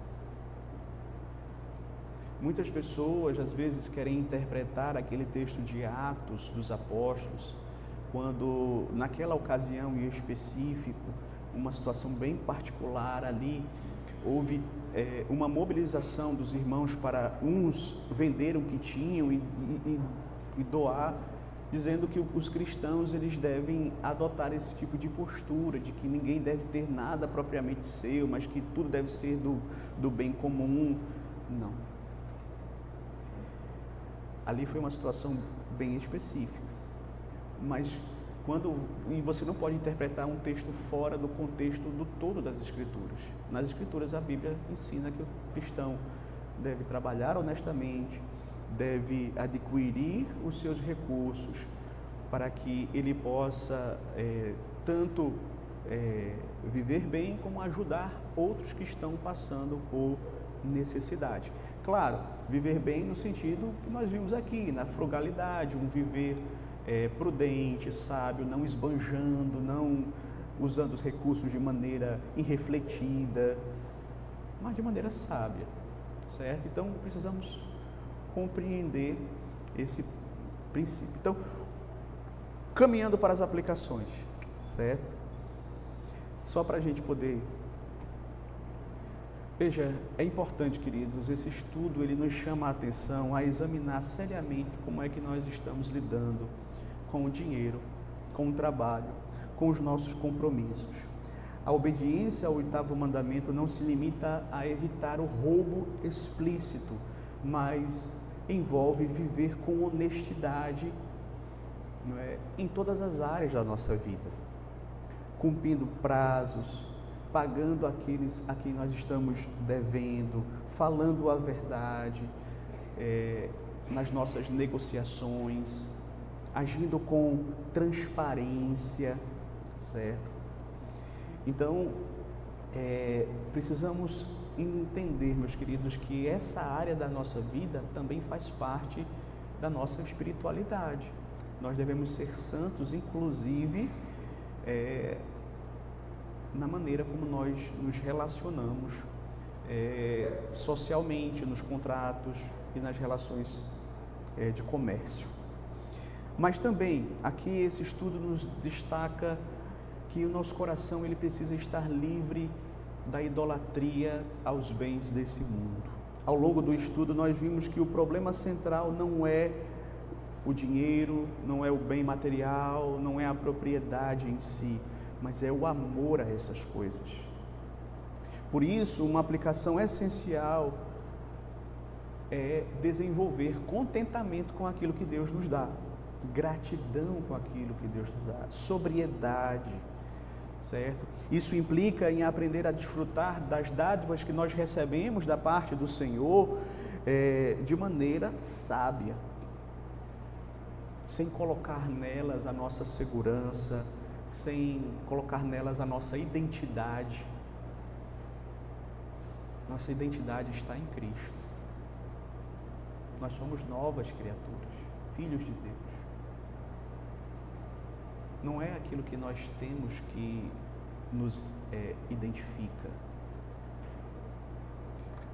Speaker 1: Muitas pessoas às vezes querem interpretar aquele texto de Atos dos Apóstolos, quando naquela ocasião em específico, uma situação bem particular ali, houve uma mobilização dos irmãos para uns vender o que tinham e doar, dizendo que os cristãos eles devem adotar esse tipo de postura, de que ninguém deve ter nada propriamente seu, mas que tudo deve ser do bem comum. Não. Ali foi uma situação bem específica, mas e você não pode interpretar um texto fora do contexto do todo das Escrituras. Nas Escrituras a Bíblia ensina que o cristão deve trabalhar honestamente, deve adquirir os seus recursos para que ele possa tanto viver bem como ajudar outros que estão passando por necessidade. Claro, viver bem no sentido que nós vimos aqui, na frugalidade, um viver prudente, sábio, não esbanjando, não usando os recursos de maneira irrefletida, mas de maneira sábia, certo? Então, precisamos compreender esse princípio. Então, caminhando para as aplicações, certo? Só para a gente poder... Veja, é importante, queridos, esse estudo ele nos chama a atenção a examinar seriamente como é que nós estamos lidando com o dinheiro, com o trabalho, com os nossos compromissos. A obediência ao 8º mandamento não se limita a evitar o roubo explícito, mas envolve viver com honestidade, não é, em todas as áreas da nossa vida, cumprindo prazos, pagando aqueles a quem nós estamos devendo, falando a verdade nas nossas negociações, agindo com transparência, certo? Então, precisamos entender, meus queridos, que essa área da nossa vida também faz parte da nossa espiritualidade. Nós devemos ser santos, inclusive, na maneira como nós nos relacionamos socialmente, nos contratos e nas relações de comércio. Mas também, aqui esse estudo nos destaca que o nosso coração ele precisa estar livre da idolatria aos bens desse mundo. Ao longo do estudo nós vimos que o problema central não é o dinheiro, não é o bem material, não é a propriedade em si, mas é o amor a essas coisas. Por isso, uma aplicação essencial é desenvolver contentamento com aquilo que Deus nos dá, gratidão com aquilo que Deus nos dá, sobriedade, certo? Isso implica em aprender a desfrutar das dádivas que nós recebemos da parte do Senhor de maneira sábia, sem colocar nelas a nossa segurança, sem colocar nelas a nossa identidade. Nossa identidade está em Cristo. Nós somos novas criaturas, filhos de Deus. Não é aquilo que nós temos que nos identifica.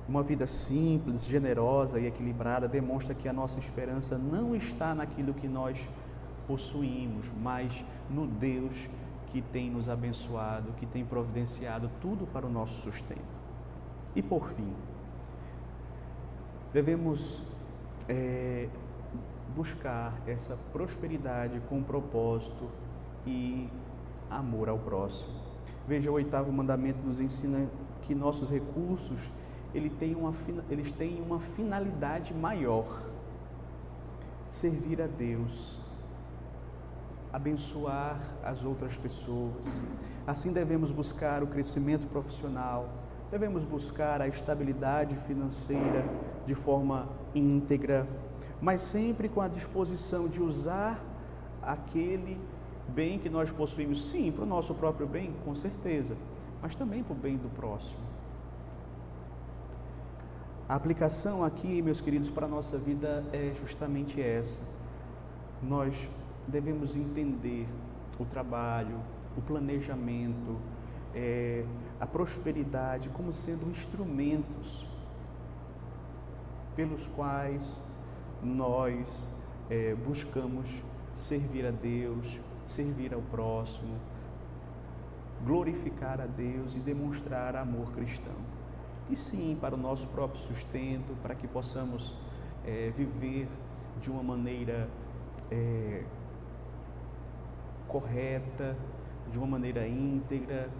Speaker 1: Uma vida simples, generosa e equilibrada demonstra que a nossa esperança não está naquilo que nós possuímos, mas no Deus que tem nos abençoado, que tem providenciado tudo para o nosso sustento. E por fim, devemos buscar essa prosperidade com propósito e amor ao próximo. Veja, o 8º mandamento nos ensina que nossos recursos eles têm uma finalidade maior: servir a Deus, abençoar as outras pessoas. Assim devemos buscar o crescimento profissional, devemos buscar a estabilidade financeira de forma íntegra, mas sempre com a disposição de usar aquele bem que nós possuímos, sim, para o nosso próprio bem, com certeza, mas também para o bem do próximo. A aplicação aqui, meus queridos, para a nossa vida é justamente essa. Nós devemos entender o trabalho, o planejamento, a prosperidade como sendo instrumentos pelos quais nós buscamos servir a Deus, servir ao próximo, glorificar a Deus e demonstrar amor cristão. E sim, para o nosso próprio sustento, para que possamos viver de uma maneira correta, de uma maneira íntegra,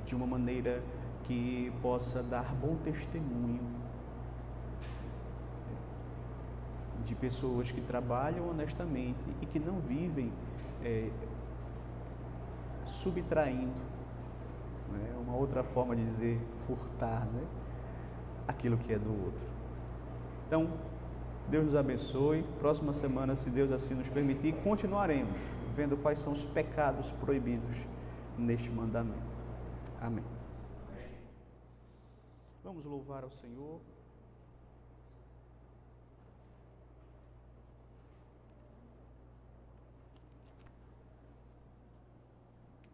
Speaker 1: de uma maneira que possa dar bom testemunho de pessoas que trabalham honestamente e que não vivem subtraindo, né? Uma outra forma de dizer furtar, né? Aquilo que é do outro. Então, Deus nos abençoe. Próxima semana, se Deus assim nos permitir, continuaremos vendo quais são os pecados proibidos neste mandamento. Amém. Vamos louvar ao Senhor.